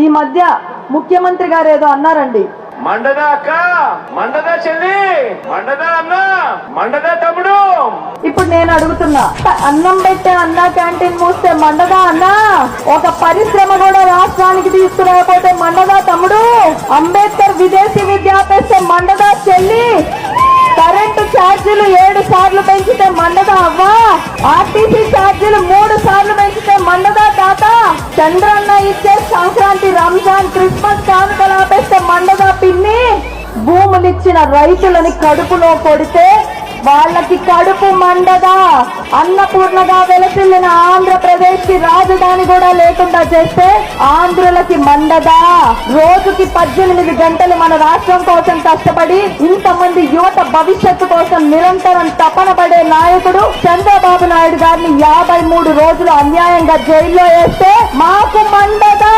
ఈ మధ్య ముఖ్యమంత్రి గారు ఏదో అన్నారండి, మండదా అక్క, మండదా చెల్లి, మండదా అన్న, మండదా తమ్ముడు. ఇప్పుడు నేను అడుగుతున్నా, అన్నం పెట్టే అన్నా క్యాంటీన్ మూస్తే మండదా అన్నా? ఒక పరిశ్రమ కూడా రాష్ట్రానికి తీసుకురాకపోతే మండదా తమ్ముడు? అంబేద్కర్ విదేశీ విద్య ఆపేస్తే మండదా చెల్లి? కరెంటు ఛార్జీలు 7 సార్లు పెంచితే మండదా అవ్వా? ఆర్టీసీ ఛార్జీలు 3 సార్లు పెంచితే మండదా తాత? చంద్రన్న ఇచ్చే సంక్రాంతి, రంజాన్, క్రిస్మస్ కానుకలు ఆపేస్తే మండదా పిన్ని? భూములిచ్చిన రైతులని కడుపులో కొడితే వాళ్ళకి కడుపు మండదా? అన్నపూర్ణగా వెలసిల్లిన ఆంధ్రప్రదేశ్ కి రాజధాని కూడా లేకుండా చేస్తే ఆంధ్రులకి మండదా? రోజుకి 18 గంటలు మన రాష్ట్రం కోసం కష్టపడి ఇంతమంది యువత భవిష్యత్తు కోసం నిరంతరం తపన పడే నాయకుడు చంద్రబాబు నాయుడు గారిని 53 రోజులు అన్యాయంగా జైల్లో వేస్తే మాకు మండదా?